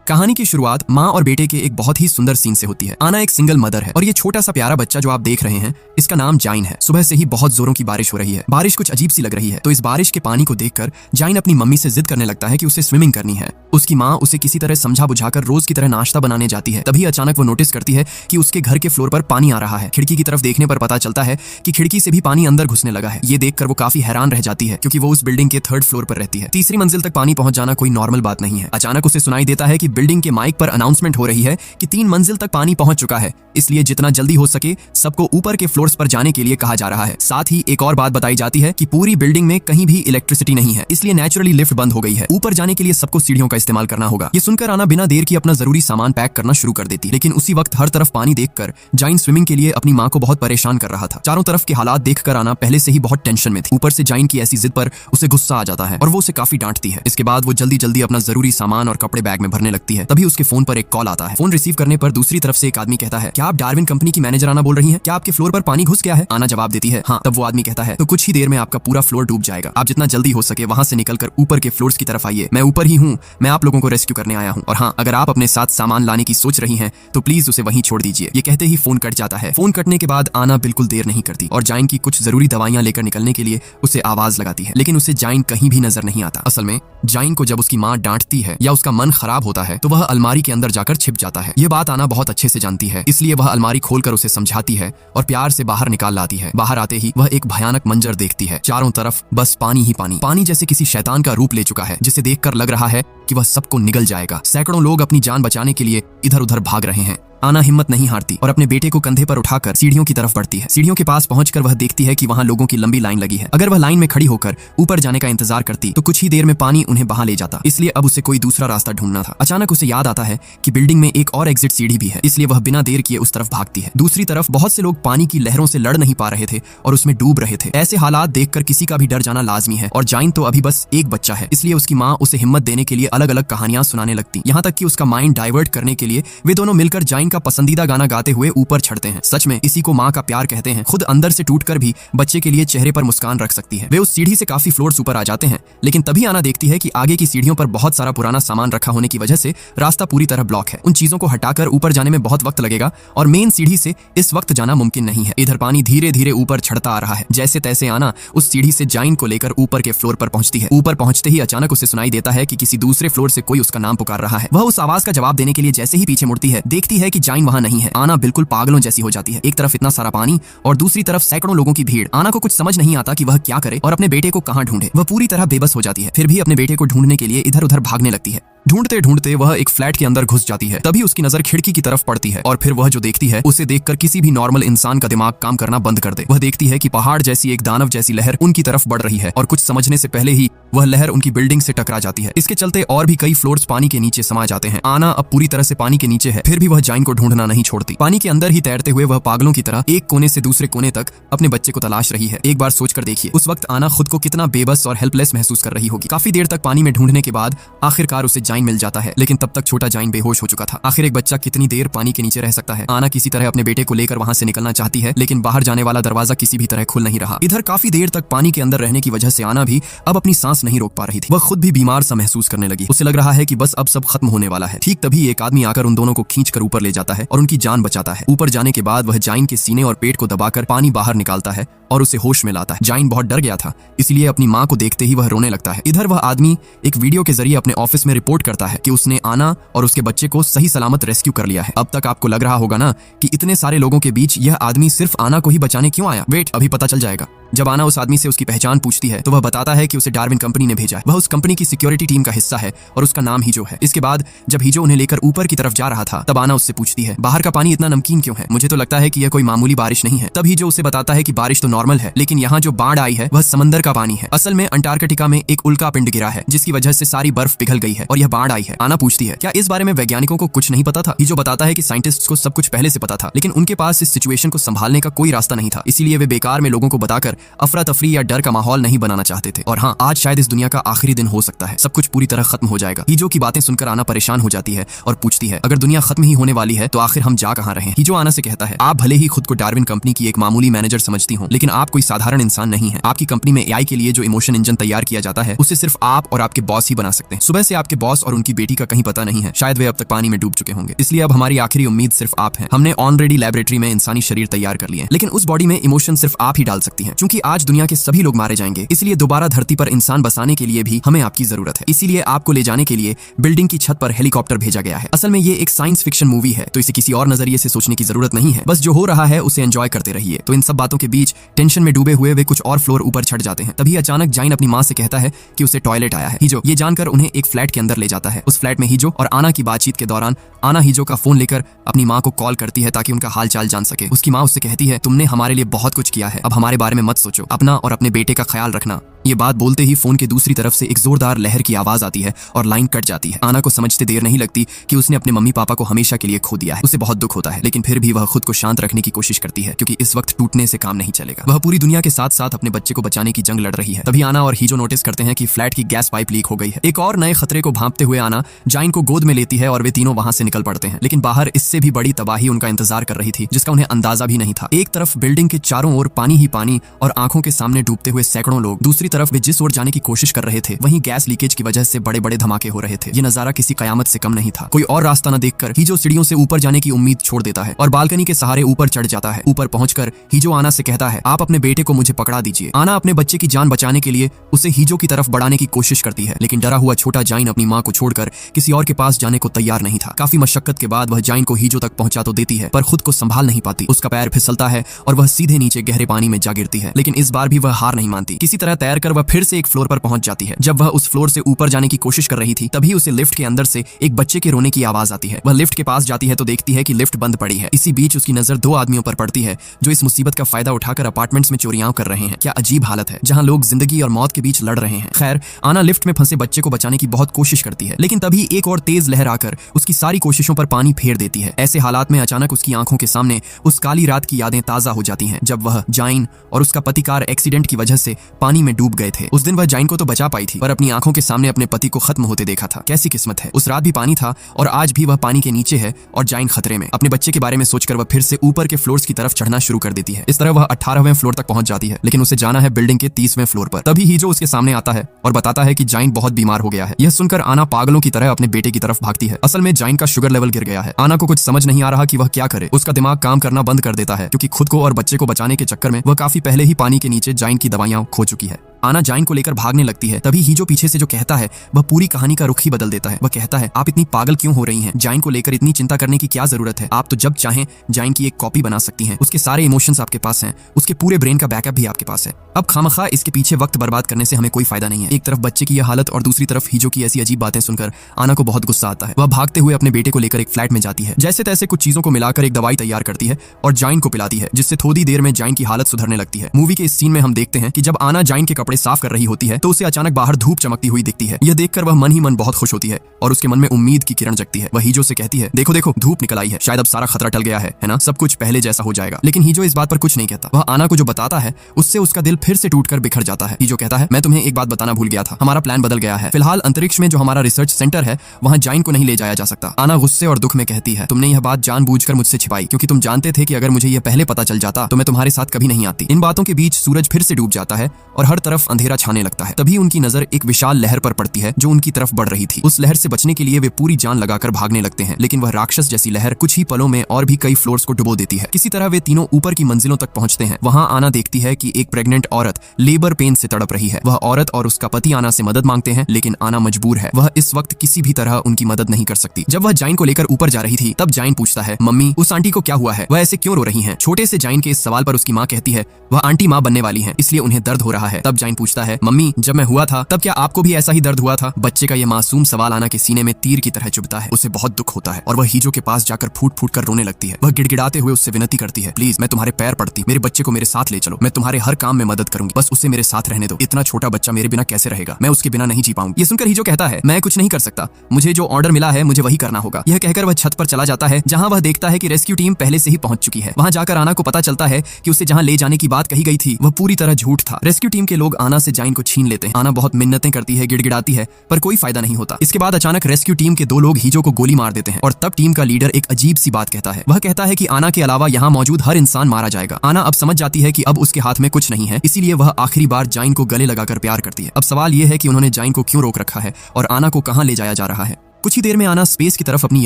कहानी की शुरुआत माँ और बेटे के एक बहुत ही सुंदर सीन से होती है। आना एक सिंगल मदर है और ये छोटा सा प्यारा बच्चा जो आप देख रहे हैं इसका नाम जाइन है। सुबह से ही बहुत जोरों की बारिश हो रही है। बारिश कुछ अजीब सी लग रही है, तो इस बारिश के पानी को देखकर जाइन अपनी मम्मी से जिद करने लगता है कि उसे स्विमिंग करनी है। उसकी माँ उसे किसी तरह समझा बुझाकर रोज की तरह नाश्ता बनाने जाती है। तभी अचानक वो नोटिस करती है कि उसके घर के फ्लोर पर पानी आ रहा है। खिड़की की तरफ देखने पर पता चलता है कि खिड़की से भी पानी अंदर घुसने लगा है। ये देखकर वो काफी हैरान रह जाती है, क्योंकि वो उस बिल्डिंग के 3rd फ्लोर पर रहती है। तीसरी मंजिल तक पानी पहुंच जाना कोई नॉर्मल बात नहीं है। अचानक उसे सुनाई देता है कि बिल्डिंग के माइक पर अनाउंसमेंट हो रही है कि 3 मंजिल तक पानी पहुंच चुका है, इसलिए जितना जल्दी हो सके सबको ऊपर के फ्लोर्स पर जाने के लिए कहा जा रहा है। साथ ही एक और बात बताई जाती है कि पूरी बिल्डिंग में कहीं भी इलेक्ट्रिसिटी नहीं है, इसलिए नेचुरली लिफ्ट बंद हो गई है। ऊपर जाने के लिए सबको सीढ़ियों का इस्तेमाल करना होगा। ये सुनकर आना बिना देर की अपना जरूरी सामान पैक करना शुरू कर देती। लेकिन उसी वक्त हर तरफ पानी देखकर जाइन स्विमिंग के लिए अपनी माँ को बहुत परेशान कर रहा था। चारों तरफ के हालात देखकर आना पहले से ही बहुत टेंशन में थी। ऊपर से जाइन की ऐसी जिद पर उसे गुस्सा आ जाता है और वो उसे काफी डांटती है। इसके बाद वो जल्दी जल्दी अपना जरूरी सामान और कपड़े बैग में भरने लगती है। तभी उसके फोन पर एक कॉल आता है। फोन रिसीव करने पर दूसरी तरफ से एक आदमी कहता है, क्या आप डार्विन कंपनी की मैनेजर आना बोल रही हैं? क्या आपके फ्लोर पर पानी घुस गया है? आना जवाब देती है, हाँ। तब वो आदमी कहता है, तो कुछ ही देर में आपका पूरा फ्लोर डूब जाएगा। आप जितना जल्दी हो सके वहां से निकलकर ऊपर के फ्लोर्स की तरफ आइए। मैं ऊपर ही हूँ, मैं आप लोगों को रेस्क्यू करने आया हूँ। और हाँ, अगर आप अपने साथ सामान लाने की सोच रही हैं तो प्लीज उसे वहीं छोड़ दीजिए। ये कहते ही फोन कट जाता है। फोन कटने के बाद आना बिल्कुल देर नहीं करती और जाइन की कुछ जरूरी दवाइयां लेकर निकलने के लिए उसे आवाज लगाती है, लेकिन उसे जाइन कहीं भी नजर नहीं आता। असल में जाइन को जब उसकी माँ डांटती है या उसका मन खराब होता है तो वह अलमारी के अंदर जाकर छिप जाता है। ये बात आना बहुत अच्छे से जानती है, इसलिए वह अलमारी खोलकर उसे समझाती है और प्यार से बाहर निकाल लाती है। बाहर आते ही वह एक भयानक मंजर देखती है। चारों तरफ बस पानी ही पानी। पानी जैसे किसी शैतान का रूप ले चुका है, जिसे देखकर लग रहा है कि वह सबको निगल जाएगा। सैकड़ों लोग अपनी जान बचाने के लिए इधर उधर भाग रहे हैं। आना हिम्मत नहीं हारती और अपने बेटे को कंधे पर उठाकर सीढ़ियों की तरफ बढ़ती है। सीढ़ियों के पास पहुंचकर वह देखती है कि वहां लोगों की लंबी लाइन लगी है। अगर वह लाइन में खड़ी होकर ऊपर जाने का इंतजार करती तो कुछ ही देर में पानी उन्हें बहा ले जाता, इसलिए अब उसे कोई दूसरा रास्ता ढूंढना था। अचानक उसे याद आता है कि बिल्डिंग में एक और एग्जिट सीढ़ी भी है, इसलिए वह बिना देर किए उस तरफ भागती है। दूसरी तरफ बहुत से लोग पानी की लहरों से लड़ नहीं पा रहे थे और उसमें डूब रहे थे। ऐसे हालात देखकर किसी का भी डर जाना लाजमी है और जाइन तो अभी बस एक बच्चा है, इसलिए उसकी माँ उसे हिम्मत देने के लिए अलग अलग कहानियां सुनाने लगती। यहाँ तक कि उसका माइंड डाइवर्ट करने के लिए वे दोनों मिलकर जाइन का पसंदीदा गाना गाते हुए ऊपर चढ़ते हैं। सच में इसी को माँ का प्यार कहते हैं। खुद अंदर से टूटकर भी बच्चे के लिए चेहरे पर मुस्कान रख सकती है। वे उस सीढ़ी से काफी फ्लोर्स ऊपर आ जाते हैं, लेकिन तभी आना देखती है कि आगे की सीढ़ियों पर बहुत सारा पुराना सामान रखा होने की वजह से रास्ता पूरी तरह ब्लॉक है। उन चीजों को हटाकर ऊपर जाने में बहुत वक्त लगेगा और मेन सीढ़ी से इस वक्त जाना मुमकिन नहीं है। इधर पानी धीरे धीरे ऊपर चढ़ता आ रहा है। जैसे तैसे आना उस सीढ़ी से जाइन को लेकर ऊपर के फ्लोर पर पहुंचती है। ऊपर पहुंचते ही अचानक उसे सुनाई देता है कि किसी दूसरे फ्लोर से कोई उसका नाम पुकार रहा है। वह उस आवाज का जवाब देने के लिए जैसे ही पीछे मुड़ती है, देखती है कि जाइन वहां नहीं है। आना बिल्कुल पागलों जैसी हो जाती है। एक तरफ इतना सारा पानी और दूसरी तरफ सैकड़ों लोगों की भीड़। आना को कुछ समझ नहीं आता कि वह क्या करे और अपने बेटे को कहां ढूंढे। वह पूरी तरह बेबस हो जाती है, फिर भी अपने बेटे को ढूंढने के लिए इधर उधर भागने लगती है। ढूंढते ढूंढते वह एक फ्लैट के अंदर घुस जाती है। तभी उसकी नजर खिड़की की तरफ पड़ती है और फिर वह जो देखती है उसे देखकर किसी भी नॉर्मल इंसान का दिमाग काम करना बंद कर दे। वह देखती है कि पहाड़ जैसी एक दानव जैसी लहर उनकी तरफ बढ़ रही है और कुछ समझने से पहले ही वह लहर उनकी बिल्डिंग से टकरा जाती है। इसके चलते और भी कई फ्लोर्स पानी के नीचे समा जाते हैं। आना अब पूरी तरह से पानी के नीचे है, फिर भी वह जाइन को ढूंढना नहीं छोड़ती। पानी के अंदर ही तैरते हुए वह पागलों की तरह एक कोने से दूसरे कोने तक अपने बच्चे को तलाश रही है। एक बार सोचकर देखिए, उस वक्त आना खुद को कितना बेबस और हेल्पलेस महसूस कर रही होगी। काफी देर तक पानी में ढूंढने के बाद आखिरकार उसे जाइन मिल जाता है, लेकिन तब तक छोटा जाइन बेहोश हो चुका था। आखिर एक बच्चा कितनी देर पानी के नीचे रह सकता है। आना किसी तरह अपने बेटे को लेकर वहां से निकलना चाहती है, लेकिन बाहर जाने वाला दरवाजा किसी भी तरह खुल नहीं रहा। इधर काफी देर तक पानी के अंदर रहने की वजह से आना भी अब अपनी सांस नहीं रोक पा रही थी। वह खुद भी बीमार सा महसूस करने लगी। उसे लग रहा है कि बस अब सब खत्म होने वाला है। ठीक तभी एक आदमी आकर उन दोनों को खींचकर ऊपर ले जाता है और उनकी जान बचाता है। ऊपर जाने के बाद वह जाइन के सीने और पेट को दबाकर पानी बाहर निकालता है और उसे होश में लाता है। जाइन बहुत डर गया था, इसलिए अपनी माँ को देखते ही वह रोने लगता है। इधर वह आदमी एक वीडियो के जरिए अपने ऑफिस में रिपोर्ट करता है कि उसने आना और उसके बच्चे को सही सलामत रेस्क्यू कर लिया है। अब तक आपको लग रहा होगा ना कि इतने सारे लोगों के बीच यह आदमी सिर्फ आना को ही बचाने क्यों आया। वेट, अभी पता चल जाएगा। जब आना उस आदमी से उसकी पहचान पूछती है तो वह बताता है कि उसे डार्विन कंपनी ने भेजा है। वह उस कंपनी की सिक्योरिटी टीम का हिस्सा है और उसका नाम हीजो है। इसके बाद जब हीजो उन्हें लेकर ऊपर की तरफ जा रहा था तब आना उससे पूछती है, बाहर का पानी इतना नमकीन क्यों है? मुझे तो लगता है कि यह कोई मामूली बारिश नहीं है। तब हीजो उसे बताता है कि बारिश तो नॉर्मल है, लेकिन यहाँ जो बाढ़ आई है वह समंदर का पानी है। असल में अंटार्कटिका में एक उल्का पिंड गिरा है जिसकी वजह से सारी बर्फ पिघल गई है और यह बाढ़ आई है। आना पूछती है, क्या इस बारे में वैज्ञानिकों को कुछ नहीं पता था? हीजो बताता है कि साइंटिस्ट्स को सब कुछ पहले से पता था, लेकिन उनके पास इस सिचुएशन को संभालने का कोई रास्ता नहीं था, इसीलिए वे बेकार में लोगों को बताकर अफरा तफरी या डर का माहौल नहीं बनाना चाहते थे। और हाँ, आज शायद इस दुनिया का आखिरी दिन हो सकता है, सब कुछ पूरी तरह खत्म हो जाएगा। हीजो की बातें सुनकर आना परेशान हो जाती है और पूछती है, अगर दुनिया खत्म ही होने वाली है तो आखिर हम जा कहाँ रहे हैं। हीजो आना से कहता है, आप भले ही खुद को डार्विन कंपनी की एक मामूली मैनेजर समझती हो, लेकिन आप कोई साधारण इंसान नहीं है। आपकी कंपनी में एआई के लिए जो इमोशन इंजन तैयार किया जाता है उसे सिर्फ आप और आपके बॉस ही बना सकते हैं। सुबह से आपके बॉस और उनकी बेटी का कहीं पता नहीं है, शायद वे अब तक पानी में डूब चुके होंगे, इसलिए अब हमारी आखिरी उम्मीद सिर्फ आप हैं। हमने ऑलरेडी लैबोरेटरी में इंसानी शरीर तैयार कर लिए, लेकिन उस बॉडी में इमोशन सिर्फ आप ही डाल सकती हैं। क्योंकि आज दुनिया के सभी लोग मारे जाएंगे, इसलिए दोबारा धरती पर इंसान बसाने के लिए भी हमें आपकी जरूरत है। इसीलिए आपको ले जाने के लिए बिल्डिंग की छत पर हेलीकॉप्टर भेजा गया है। असल में ये एक साइंस फिक्शन मूवी है, तो इसे किसी और नजरिए से सोचने की जरूरत नहीं है। बस जो हो रहा है उसे एंजॉय करते रहिए। तो इन सब बातों के बीच टेंशन में डूबे हुए वे कुछ और फ्लोर ऊपर चढ़ जाते हैं। तभी अचानक जाइन अपनी माँ से कहता है कि उसे टॉयलेट आया है। हीजो ये जानकर उन्हें एक फ्लैट के अंदर ले जाता है। उस फ्लैट में हीजो और आना की बातचीत के दौरान आना हीजो का फोन लेकर अपनी माँ को कॉल करती है ताकि उनका हाल चाल जान सके। उसकी माँ उससे कहती है, तुमने हमारे लिए बहुत कुछ किया है, अब हमारे बारे में मत सोचो, अपना और अपने बेटे का ख्याल रखना। ये बात बोलते ही फोन के दूसरी तरफ से एक जोरदार लहर की आवाज आती है और लाइन कट जाती है। आना को समझते देर नहीं लगती कि उसने अपने मम्मी पापा को हमेशा के लिए खो दिया है। उसे बहुत दुख होता है, लेकिन फिर भी वह खुद को शांत रखने की कोशिश करती है, क्योंकि इस वक्त टूटने से काम नहीं चलेगा। वह पूरी दुनिया के साथ साथ अपने बच्चे को बचाने की जंग लड़ रही है। तभी आना और हीजो नोटिस करते हैं कि फ्लैट की गैस पाइप लीक हो गई है। एक और नए खतरे को भांपते हुए आना जाइन को गोद में लेती है और वे तीनों वहां से निकल पड़ते हैं। लेकिन बाहर इससे भी बड़ी तबाही उनका इंतजार कर रही थी, जिसका उन्हें अंदाजा भी नहीं था। एक तरफ बिल्डिंग के चारों ओर पानी ही पानी और आंखों के सामने डूबते हुए सैकड़ों लोग, दूसरी तरफ वे जिस ओर जाने की कोशिश कर रहे थे वहीं गैस लीकेज की वजह से बड़े बड़े धमाके हो रहे थे। ये नजारा किसी कयामत से कम नहीं था। कोई और रास्ता न देखकर हीजो सीढ़ियों से ऊपर जाने की उम्मीद छोड़ देता है और बालकनी के सहारे ऊपर चढ़ जाता है। ऊपर पहुंचकर हीजो आना से कहता है, आप अपने बेटे को मुझे पकड़ा दीजिए। आना अपने बच्चे की जान बचाने के लिए उसे हीजो की तरफ बढ़ाने की कोशिश करती है, लेकिन डरा हुआ छोटा जाइन अपनी माँ को छोड़कर किसी और के पास जाने को तैयार नहीं था। काफी मशक्कत के बाद वह जाइन को हीजो तक पहुंचा तो देती है, पर खुद को संभाल नहीं पाती। उसका पैर फिसलता है और वह सीधे नीचे गहरे पानी में जा गिरती है। लेकिन इस बार भी वह हार नहीं मानती। किसी तरह तैरकर वह फिर से एक फ्लोर पर पहुंच जाती है। जब वह उस फ्लोर से ऊपर जाने की कोशिश कर रही थी, तभी उसे लिफ्ट के अंदर से एक बच्चे के रोने की आवाज आती है। वह लिफ्ट के पास जाती है तो देखती है कि लिफ्ट बंद पड़ी है। इसी बीच उसकी नजर दो आदमियों पर पड़ती है जो इस मुसीबत का फायदा उठाकर अपार्टमेंट्स में चोरियां कर रहे हैं। क्या अजीब हालत है, जहां लोग जिंदगी और मौत के बीच लड़ रहे हैं। खैर, आना लिफ्ट में फंसे बच्चे को बचाने की बहुत कोशिश करती है, लेकिन तभी एक और तेज लहर आकर उसकी सारी कोशिशों पर पानी फेर देती है। ऐसे हालात में अचानक उसकी आंखों के सामने उस काली रात की यादें ताजा हो जाती हैं, जब वह जाइन और उसका पति कार एक्सीडेंट की वजह से पानी में डूब गए थे। उस दिन वह जाइन को तो बचा पाई थी, पर अपनी आंखों के सामने अपने पति को खत्म होते देखा था। कैसी किस्मत है, उस रात भी पानी था और आज भी वह पानी के नीचे है और जाइन खतरे में। अपने बच्चे के बारे में सोचकर वह फिर से ऊपर के फ्लोर्स की तरफ चढ़ना शुरू कर देती है। इस तरह वह 18वें फ्लोर तक पहुंच जाती है, लेकिन उसे जाना है बिल्डिंग के 30वें फ्लोर पर। तभी हीजो उसके सामने आता है और बताता है कि जाइन बहुत बीमार हो गया है। यह सुनकर आना पागलों की तरह अपने बेटे की तरफ भागती है। असल में जाइन का शुगर लेवल गिर गया है। आना को कुछ समझ नहीं आ रहा कि वह क्या करे। उसका दिमाग काम करना बंद कर देता है, क्योंकि खुद को और बच्चे को बचाने के चक्कर में वह काफी पहले ही पानी के नीचे जाइन की दवाइयां खो चुकी है। आना जाइन को लेकर भागने लगती है। तभी हीजो पीछे से जो कहता है वह पूरी कहानी का रुख ही बदल देता है। वह कहता है, आप इतनी पागल क्यों हो रही हैं? जाइन को लेकर इतनी चिंता करने की क्या जरूरत है? आप तो जब चाहें जाइन की एक कॉपी बना सकती हैं। उसके सारे इमोशंस आपके पास हैं, उसके पूरे ब्रेन का बैकअप भी आपके पास है। अब खामखा इसके पीछे वक्त बर्बाद करने से हमें कोई फायदा नहीं है। एक तरफ बच्चे की यह हालत और दूसरी तरफ हीजो की ऐसी अजीब बातें सुनकर आना को बहुत गुस्सा आता है। वह भागते हुए अपने बेटे को लेकर एक फ्लैट में जाती है। जैसे तैसे कुछ चीजों को मिलाकर एक दवाई तैयार करती है और जाइन को पिलाती है, जिससे थोड़ी देर में जाइन की हालत सुधरने लगती है। मूवी के इस सीन में हम देखते हैं कि जब आना जाइन के कपड़े साफ कर रही होती है तो उसे अचानक बाहर धूप चमकती हुई दिखती है। यह देखकर वह मन ही मन बहुत खुश होती है और उसके मन में उम्मीद की किरण जगती है। वह हीजो से कहती है, देखो देखो धूप निकल आई है, शायद अब सारा खतरा टल गया है ना, सब कुछ पहले जैसा हो जाएगा। लेकिन हीजो इस बात पर कुछ नहीं कहता। वह आना को जो बताता है उससे उसका दिल फिर से टूटकर बिखर जाता है। हीजो कहता है, मैं तुम्हें एक बात बताना भूल गया था, हमारा प्लान बदल गया है। फिलहाल अंतरिक्ष में जो हमारा रिसर्च सेंटर है वहाँ जाइन को नहीं ले जाया जा सकता। आना गुस्से और दुख में कहती है, तुमने यह बात जानबूझकर मुझसे छिपाई, क्योंकि तुम जानते थे कि अगर मुझे यह पहले पता चल जाता तो मैं तुम्हारे साथ कभी नहीं आती। इन बातों के बीच सूरज फिर से डूब जाता है और हर तरफ अंधेरा छाने लगता है। तभी उनकी नजर एक विशाल लहर पर पड़ती है जो उनकी तरफ बढ़ रही थी। उस लहर से बचने के लिए वे पूरी जान लगाकर भागने लगते हैं, लेकिन वह राक्षस जैसी लहर कुछ ही पलों में और भी कई फ्लोर्स को डुबो देती है। किसी तरह वे तीनों ऊपर की मंजिलों तक पहुंचते हैं। वहां आना देखती है कि एक प्रेग्नेंट औरत लेबर पेन से तड़प रही है। वह औरत और उसका पति आना से मदद मांगते हैं, लेकिन आना मजबूर है। वह इस वक्त किसी भी तरह उनकी मदद नहीं कर सकती। जब वह जाइन को लेकर ऊपर जा रही थी तब जाइन पूछता है, मम्मी उस आंटी को क्या हुआ है, वह ऐसे क्यों रो रही हैं? छोटे से जाइन के इस सवाल पर उसकी माँ कहती है, वह आंटी माँ बनने वाली हैं, इसलिए उन्हें दर्द हो रहा है। तब जाइन पूछता है, मम्मी जब मैं हुआ था तब क्या आपको भी ऐसा ही दर्द हुआ था? बच्चे का ये मासूम सवाल आना के सीने में तीर की तरह चुभता है। उसे बहुत दुख होता है और वह हीजो के पास जाकर फूट फूट कर रोने लगती है। वह गिड़गिड़ाते हुए उससे विनती करती है, प्लीज मैं तुम्हारे पैर पड़ती, मेरे बच्चे को मेरे साथ ले चलो, मैं तुम्हारे हर काम में मदद करूंगी, बस उसे मेरे साथ रहने दो। इतना छोटा बच्चा मेरे बिना कैसे रहेगा? मैं उसके बिना नहीं जी पाऊंगी। ये सुनकर हीजो कहता है, मैं कुछ नहीं कर सकता, मुझे जो ऑर्डर मिला है मुझे वही करना होगा। यह कहकर वह छत पर चला जाता है, जहां वह देखता है कि रेस्क्यू टीम पहले से ही पहुंच चुकी है। वहां जाकर आना को पता चलता है कि उसे जहां ले जाने की बात कही गई थी वह पूरी तरह झूठ था। रेस्क्यू टीम के लोग आना से जाइन को छीन लेते हैं। आना बहुत मिन्नतें करती है, गिड़गिड़ाती है, पर कोई फायदा नहीं होता। इसके बाद अचानक रेस्क्यू टीम के 2 लोग हीजो को गोली मार देते हैं और तब टीम का लीडर एक अजीब सी बात कहता है। वह कहता है कि आना के अलावा यहाँ मौजूद हर इंसान मारा जाएगा। आना अब समझ जाती है कि अब उसके हाथ में कुछ नहीं है, इसीलिए वह आखिरी बार जाइन को गले लगाकर प्यार करती है। अब सवाल यह है कि उन्होंने जाइन को क्यों रोक रखा है और आना को कहां ले जाया जा रहा है। कुछ ही देर में आना स्पेस की तरफ अपनी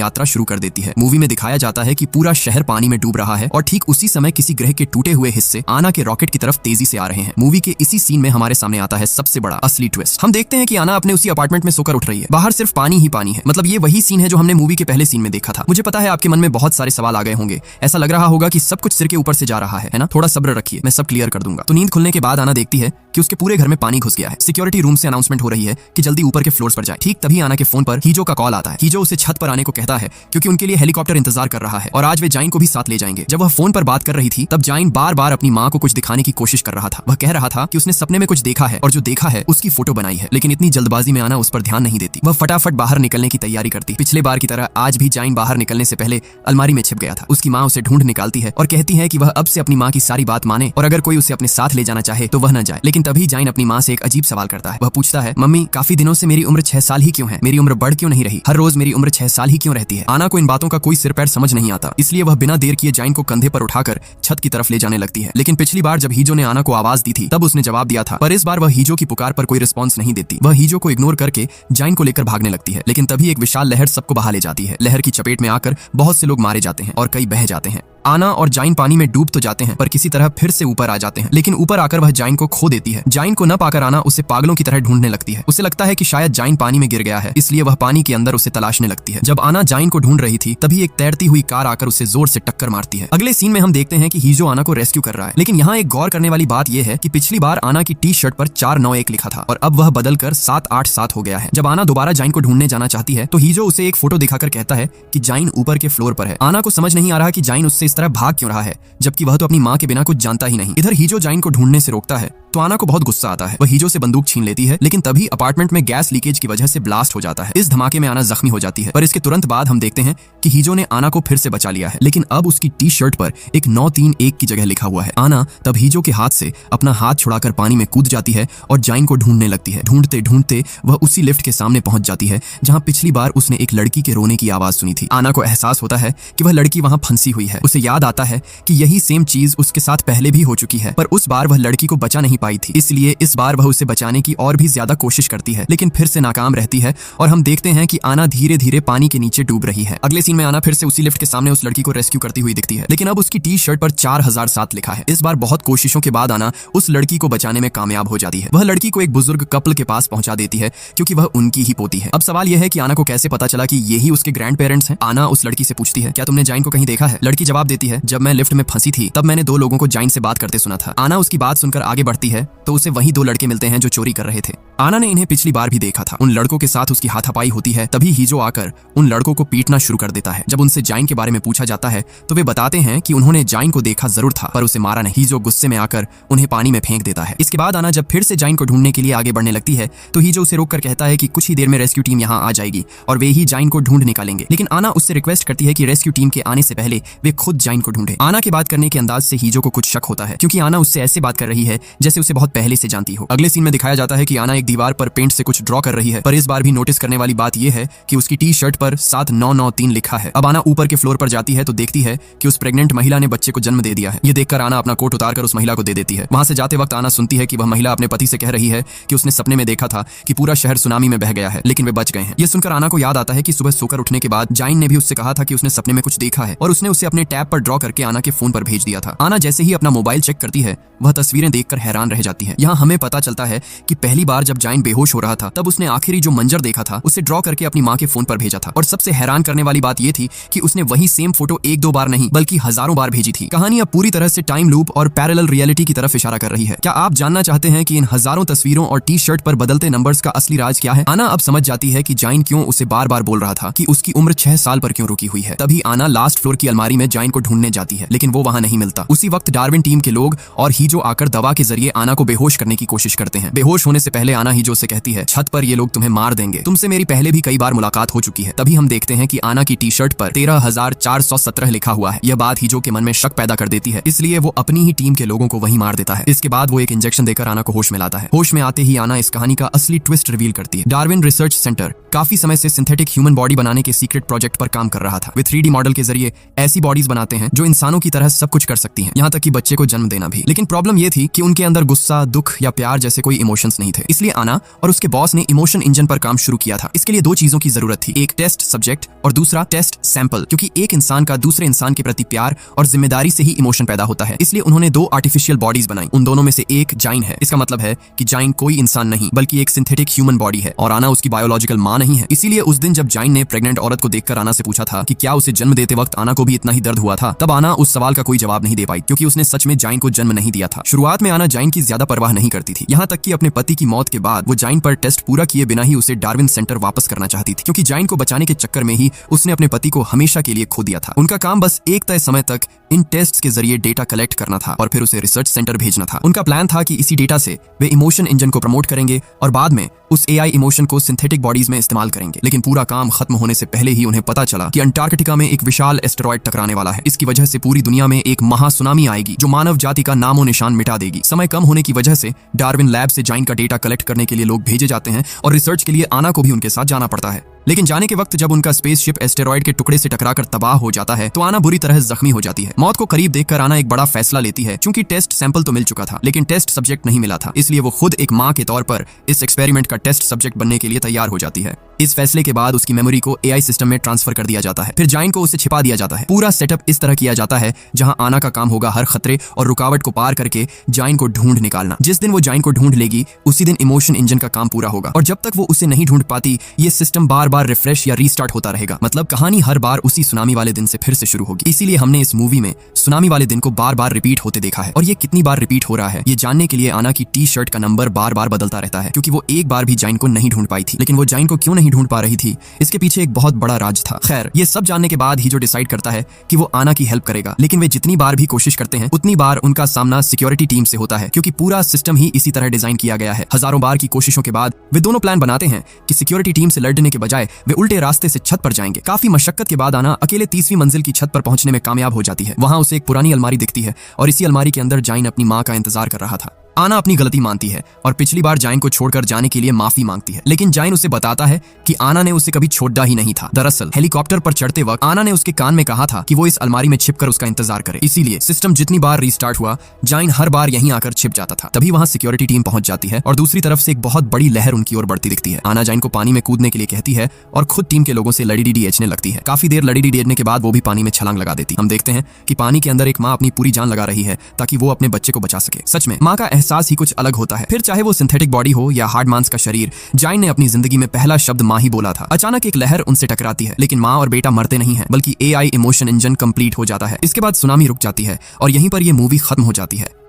यात्रा शुरू कर देती है। मूवी में दिखाया जाता है कि पूरा शहर पानी में डूब रहा है और ठीक उसी समय किसी ग्रह के टूटे हुए हिस्से आना के रॉकेट की तरफ तेजी से आ रहे हैं। मूवी के इसी सीन में हमारे सामने आता है सबसे बड़ा असली ट्विस्ट। हम देखते हैं कि आना अपने उसी अपार्टमेंट में सोकर उठ रही है। बाहर सिर्फ पानी ही पानी है। मतलब ये वही सीन है जो हमने मूवी के पहले सीन में देखा था। मुझे पता है आपके मन में बहुत सारे सवाल आ गए होंगे। ऐसा लग रहा होगा कि सब कुछ सिर के ऊपर से जा रहा है ना? थोड़ा सब्र रखिए, मैं सब क्लियर कर दूंगा। तो नींद खुलने के बाद आना देखती है कि उसके पूरे घर में पानी घुस गया है। सिक्योरिटी रूम से अनाउंसमेंट हो रही है कि जल्दी ऊपर के फ्लोर्स पर जाए। ठीक तभी आना के फोन पर हीजो का कॉल आता है। हीजो उसे छत पर आने को कहता है क्योंकि उनके लिए हेलीकॉप्टर इंतजार कर रहा है और आज वे जाइन को भी साथ ले जाएंगे। जब वह फोन पर बात कर रही थी तब जाइन बार बार अपनी माँ को कुछ दिखाने की कोशिश कर रहा था। वह कह रहा था कि उसने सपने में कुछ देखा है और जो देखा है उसकी फोटो बनाई है, लेकिन इतनी जल्दबाजी में आना उस पर ध्यान नहीं देती। वह फटाफट बाहर निकलने की तैयारी करती। पिछले बार की तरह आज भी जाइन बाहर निकलने से पहले अलमारी में छिप गया था। उसकी माँ उसे ढूंढ निकालती है और कहती है कि वह अब से अपनी माँ की सारी बात माने और अगर कोई उसे अपने साथ ले जाना चाहे तो वह न जाए। लेकिन तभी जाइन अपनी माँ से एक अजीब सवाल करता है। वह पूछता है, मम्मी काफी दिनों से मेरी उम्र 6 साल ही क्यों है? मेरी उम्र बढ़ क्यों नहीं रही? हर रोज मेरी उम्र 6 साल ही क्यों रहती है? आना को इन बातों का कोई सिर पैर समझ नहीं आता, इसलिए वह बिना देर किए जाइन को कंधे पर उठाकर छत की तरफ ले जाने लगती है। लेकिन पिछली बार जब हीजो ने आना को आवाज दी थी तब उसने जवाब दिया था, पर इस बार वह हीजो की पुकार पर कोई रिस्पॉन्स नहीं देती। वह हीजो को इग्नोर करके जाइन को लेकर भागने लगती है। लेकिन तभी एक विशाल लहर सबको बहा ले जाती है। लहर की चपेट में आकर बहुत से लोग मारे जाते हैं और कई बह जाते हैं। आना और जाइन पानी में डूब तो जाते हैं पर किसी तरह फिर से ऊपर आ जाते हैं। लेकिन ऊपर आकर वह जाइन को खो देती है। जाइन को न पाकर आना उसे पागलों की तरह ढूंढने लगती है। उसे लगता है कि शायद जाइन पानी में गिर गया है, इसलिए वह पानी के अंदर उसे तलाशने लगती है। जब आना जाइन को ढूंढ रही थी तभी एक तैरती हुई कार आकर उसे जोर से टक्कर मारती है। अगले सीन में हम देखते हैं कि हीजो आना को रेस्क्यू कर रहा है। लेकिन यहाँ एक गौर करने वाली बात यह है कि पिछली बार आना की टी शर्ट पर 491 लिखा था और अब वह बदलकर 787 हो गया है। जब आना दोबारा जाइन को ढूंढने जाना चाहती है तो हीजो उसे एक फोटो दिखाकर कहता है कि जाइन ऊपर के फ्लोर पर है। आना को समझ नहीं आ रहा कि जाइन उससे इस तरह भाग क्यों रहा है, जबकि वह तो अपनी माँ के बिना कुछ जानता ही नहीं। इधर हीजो जाइन को ढूंढने से रोकता है तो आना को बहुत गुस्सा आता है। वह हीजो से बंदूक छीन लेती है, लेकिन तभी अपार्टमेंट में गैस लीकेज की वजह से ब्लास्ट हो जाता है। इस धमाके में आना जख्मी हो जाती है, पर इसके तुरंत बाद हम देखते हैं कि हीजो ने आना को फिर से बचा लिया है। लेकिन अब उसकी टी शर्ट पर एक 931 की जगह लिखा हुआ है। आना तब हीजो के हाथ से अपना हाथ छुड़ाकर पानी में कूद जाती है और जाइन को ढूंढने लगती है। ढूंढते ढूंढते वह उसी लिफ्ट के सामने पहुंच जाती है जहां पिछली बार उसने एक लड़की के रोने की आवाज सुनी थी। आना को एहसास होता है कि वह लड़की वहां फंसी हुई है। उसे याद आता है कि यही सेम चीज उसके साथ पहले भी हो चुकी है, पर उस बार वह लड़की को बचा नहीं पाई थी, इसलिए इस बार वह उसे बचाने की और भी ज्यादा कोशिश करती है, लेकिन फिर से नाकाम रहती है और हम देखते हैं कि आना धीरे धीरे पानी के नीचे डूब रही है। अगले सीन में आना फिर से उसी लिफ्ट के सामने उस लड़की को रेस्क्यू करती हुई दिखती है, लेकिन अब उसकी टी शर्ट पर 4007 लिखा है। इस बार बहुत कोशिशों के बाद आना उस लड़की को बचाने में कामयाब हो जाती है। वह लड़की को एक बुजुर्ग कपल के पास पहुंचा देती है क्योंकि वह उनकी ही पोती है। अब सवाल यह है कि आना को कैसे पता चला कि यही उसके ग्रैंड पेरेंट्स हैं। आना उस लड़की से पूछती है, क्या तुमने जाइन को कहीं देखा है? लड़की जवाब देती है, जब मैं लिफ्ट में फंसी थी तब मैंने 2 लोगों को जाइन से बात करते सुना था। आना उसकी बात सुनकर आगे बढ़ती है तो उसे वही 2 लड़के मिलते हैं जो चोरी कर रहे थे। आना ने इन्हें पिछली बार भी देखा था। उन लड़कों के साथ उसकी हाथापाई होती है। तभी हीजो आकर उन लड़कों को पीटना शुरू कर देता है। जब उनसे जाइन के बारे में पूछा जाता है तो वे बताते हैं कि उन्होंने जाइन को देखा जरूर था पर उसे मारा नहीं। हीजो गुस्से में आकर उन्हें पानी में फेंक देता है। इसके बाद आना जब फिर से जाइन को ढूंढने के लिए आगे बढ़ने लगती है तो हीजो उसे रोककर कहता है कि कुछ ही देर में रेस्क्यू टीम यहाँ आ जाएगी और वे ही जाइन को ढूंढ निकालेंगे। लेकिन आना उससे रिक्वेस्ट करती है कि रेस्क्यू टीम के आने से पहले वे खुद जाइन को ढूंढे। आना के बात करने के अंदाज से हीजो को कुछ शक होता है क्योंकि आना उससे ऐसे बात कर रही है जैसे उसे बहुत पहले से जानती हो। अगले सीन में दिखाया जाता है कि आना एक दीवार पर पेंट से कुछ ड्रॉ कर रही है, पर इस बार भी नोटिस करने वाली बात यह है कि उसकी टी शर्ट पर 7993 लिखा है। अब आना ऊपर के फ्लोर पर जाती है तो देखती है कि उस प्रेग्नेंट महिला ने बच्चे को जन्म दे दिया है। ये देखकर आना अपना कोट उतारकर उस महिला को दे देती है। वहां से जाते वक्त आना सुनती है कि वह महिला अपने पति से कह रही है कि उसने सपने में देखा था कि पूरा शहर सुनामी में बह गया है, लेकिन वे बच गए हैं। ये सुनकर आना को याद आता है कि सुबह सोकर उठने के बाद जाइन ने भी उससे कहा था कि उसने सपने में कुछ देखा है और उसने उसे अपने टैब पर ड्रॉ करके आना के फोन पर भेज दिया था। आना जैसे ही अपना मोबाइल चेक करती है वह तस्वीरें देखकर हैरान रह जाती है। यहाँ हमें पता चलता है कि पहली बार जब जाइन बेहोश हो रहा था तब उसने आखिरी जो मंजर देखा था उसे ड्रॉ करके अपनी माँ के फोन पर भेजा था। और सबसे हैरान करने वाली बात यह थी कि उसने वही सेम फोटो एक दो बार नहीं बल्कि हजारों बार भेजी थी। कहानी अब पूरी तरह से टाइम लूप और पैरेलल रियलिटी की तरफ इशारा कर रही है। क्या आप जानना चाहते हैं कि इन हजारों तस्वीरों और टी शर्ट पर बदलते नंबर्स का असली राज क्या है? आना अब समझ जाती है कि जाइन क्यों उसे बार बार बोल रहा था कि उसकी उम्र 6 साल पर क्यों रुकी हुई है। तभी आना लास्ट फ्लोर की अलमारी में जाइन को ढूंढने जाती है, लेकिन वो वहां नहीं मिलता। उसी वक्त डार्विन टीम के लोग और हीजो आकर दवा के जरिए आना को बेहोश करने की कोशिश करते हैं। बेहोश होने से पहले आना हीजो से कहती है, छत पर ये लोग तुम्हें मार देंगे, तुमसे मेरी पहले भी कई बार मुलाकात हो चुकी है। तभी हम देखते हैं कि आना की टी शर्ट पर 13,417 लिखा हुआ है। यह बात हीजो के मन में शक पैदा कर देती है, इसलिए वो अपनी ही टीम के लोगों को वहीं मार देता है। इसके बाद वो एक इंजेक्शन देकर आना को होश में लाता है। होश में आते ही आना इस कहानी का असली ट्विस्ट रिवील करती है। डार्विन रिसर्च सेंटर काफी समय से सिंथेटिक ह्यूमन बॉडी बनाने के सीक्रेट प्रोजेक्ट पर काम कर रहा था। वे 3D मॉडल के जरिए ऐसी बॉडीज बनाते हैं जो इंसानों की तरह सब कुछ कर सकती हैं, यहाँ तक कि बच्चे को जन्म देना भी। लेकिन प्रॉब्लम ये थी कि उनके अंदर गुस्सा, दुख या प्यार जैसे कोई इमोशंस नहीं थे। इसलिए आना और उसके बॉस ने इमोशन इंजन पर काम शुरू किया था। इसके लिए दो चीजों की जरूरत थी, एक टेस्ट सब्जेक्ट और दूसरा टेस्ट सैंपल, क्योंकि एक इंसान का दूसरे इंसान के प्रति प्यार और जिम्मेदारी से ही इमोशन पैदा होता है। इसलिए उन्होंने दो आर्टिफिशियल बॉडीज बनाई। उन दोनों में से एक जाइन है। इसका मतलब है कि जाइन कोई इंसान नहीं बल्कि एक सिंथेटिक ह्यूमन बॉडी है और आना उसकी बायोलॉजिकल मां नहीं है। इसीलिए उस दिन जब जाइन ने प्रेग्नेंट औरत को देखकर आना से पूछा था कि क्या उसे जन्म देते वक्त आना को भी इतना ही दर्द हुआ था, तब आना उस सवाल का कोई जवाब नहीं दे पाई, क्योंकि उसने सच में जाइन को जन्म नहीं दिया था। शुरुआत में आना जाइन की ज्यादा परवाह नहीं करती थी, यहाँ तक कि अपने पति की मौत के बाद वो जाइन पर टेस्ट पूरा किए बिना ही उसे डार्विन सेंटर वापस करना चाहती थी, क्योंकि जाइन को बचाने के चक्कर में ही उसने अपने पति को हमेशा के लिए खो दिया था। उनका काम बस एक तय समय तक इन टेस्ट्स के जरिए डेटा कलेक्ट करना था और फिर उसे रिसर्च सेंटर भेजना था। उनका प्लान था कि इसी डेटा से वे इमोशन इंजन को प्रमोट करेंगे और बाद में उस AI इमोशन को सिंथेटिक बॉडीज में इस्तेमाल करेंगे। लेकिन पूरा काम खत्म होने से पहले ही उन्हें पता चला कि अंटार्कटिका में एक विशाल एस्टेरॉयड टकराने वाला है। इसकी वजह से पूरी दुनिया में एक महासुनामी आएगी जो मानव जाति का नामो निशान मिटा देगी। समय कम होने की वजह से डार्विन लैब से जाइन का डेटा कलेक्ट करने के लिए लोग भेजे जाते हैं और रिसर्च के लिए आना को भी उनके साथ जाना पड़ता है। लेकिन जाने के वक्त जब उनका स्पेसशिप एस्टेरॉयड के टुकड़े से टकराकर तबाह हो जाता है तो आना बुरी तरह जख्मी हो जाती है। मौत को करीब देखकर आना एक बड़ा फैसला लेती है, क्योंकि टेस्ट सैंपल तो मिल चुका था लेकिन टेस्ट सब्जेक्ट नहीं मिला था। इसलिए वो खुद एक मां के तौर पर इस एक्सपेरिमेंट का टेस्ट सब्जेक्ट बनने के लिए तैयार हो जाती है। इस फैसले के बाद उसकी मेमोरी को AI सिस्टम में ट्रांसफर कर दिया जाता है, फिर जाइन को उसे छिपा दिया जाता है। पूरा सेटअप इस तरह किया जाता है जहां आना का काम होगा हर खतरे और रुकावट को पार करके जाइन को ढूंढ निकालना। जिस दिन वो जाइन को ढूंढ लेगी उसी दिन इमोशन इंजन का काम पूरा होगा, और जब तक वो उसे नहीं ढूंढ पाती ये सिस्टम बार बार रिफ्रेश या रीस्टार्ट होता रहेगा। मतलब कहानी हर बार उसी सुनामी वाले दिन से फिर से शुरू होगी। इसीलिए हमने इस मूवी में सुनामी वाले दिन को बार बार रिपीट होते देखा है। और ये कितनी बार रिपीट हो रहा है ये जानने के लिए आना की टी शर्ट का नंबर बार बार बदलता रहता है, क्योंकि वो एक बार भी जाइन को नहीं ढूंढ पाई थी। लेकिन वो जाइन को क्यों नहीं ढूंढ पा रही थी, इसके पीछे एक बहुत बड़ा राज था। खैर, ये सब जानने के बाद ही जो डिसाइड करता है कि वो आना की हेल्प करेगा, लेकिन वे जितनी बार भी कोशिश करते हैं उतनी बार उनका सामना सिक्योरिटी टीम से होता है, क्योंकि पूरा सिस्टम ही इसी तरह डिजाइन किया गया है। हजारों बार की कोशिशों के बाद वे दोनों प्लान बनाते हैं कि सिक्योरिटी टीम से लड़ने के बजाय वे उल्टे रास्ते से छत पर जाएंगे। काफी मशक्कत के बाद आना अकेले 30वीं मंजिल की छत पर पहुंचने में कामयाब हो जाती है। वहां उसे एक पुरानी अलमारी दिखती है और इसी अलमारी के अंदर जाइन अपनी मां का इंतजार कर रहा था। आना अपनी गलती मानती है और पिछली बार जाइन को छोड़कर जाने के लिए माफी मांगती है, लेकिन जाइन उसे बताता है कि आना ने उसे कभी छोड़ा ही नहीं था। दरअसल हेलीकॉप्टर पर चढ़ते वक्त आना ने उसके कान में कहा था कि वो इस अलमारी में छिपकर उसका इंतजार करे। इसीलिए सिस्टम जितनी बार रीस्टार्ट हुआ जाइन हर बार यहीं आकर छिप जाता था। तभी वहां सिक्योरिटी टीम पहुंच जाती है और दूसरी तरफ से एक बहुत बड़ी लहर उनकी ओर बढ़ती दिखती है। आना जाइन को पानी में कूदने के लिए कहती है और खुद टीम के लोगों से लड़ी एचने लगती है। काफी देर लड़ी एचने के बाद वो भी पानी में छलांग लगा देती। हम देखते हैं कि पानी के अंदर एक माँ अपनी पूरी जान लगा रही है ताकि वो अपने बच्चे को बचा सके। सच में माँ का एहसास ही कुछ अलग होता है। फिर चाहे वो सिंथेटिक बॉडी हो या हार्ड मांस का शरीर, जाइन ने अपनी जिंदगी में पहला शब्द मां ही बोला था। अचानक एक लहर उनसे टकराती है, लेकिन मां और बेटा मरते नहीं हैं, बल्कि AI इमोशन इंजन कंप्लीट हो जाता है। इसके बाद सुनामी रुक जाती है और यहीं पर यह मूवी खत्म हो जाती है।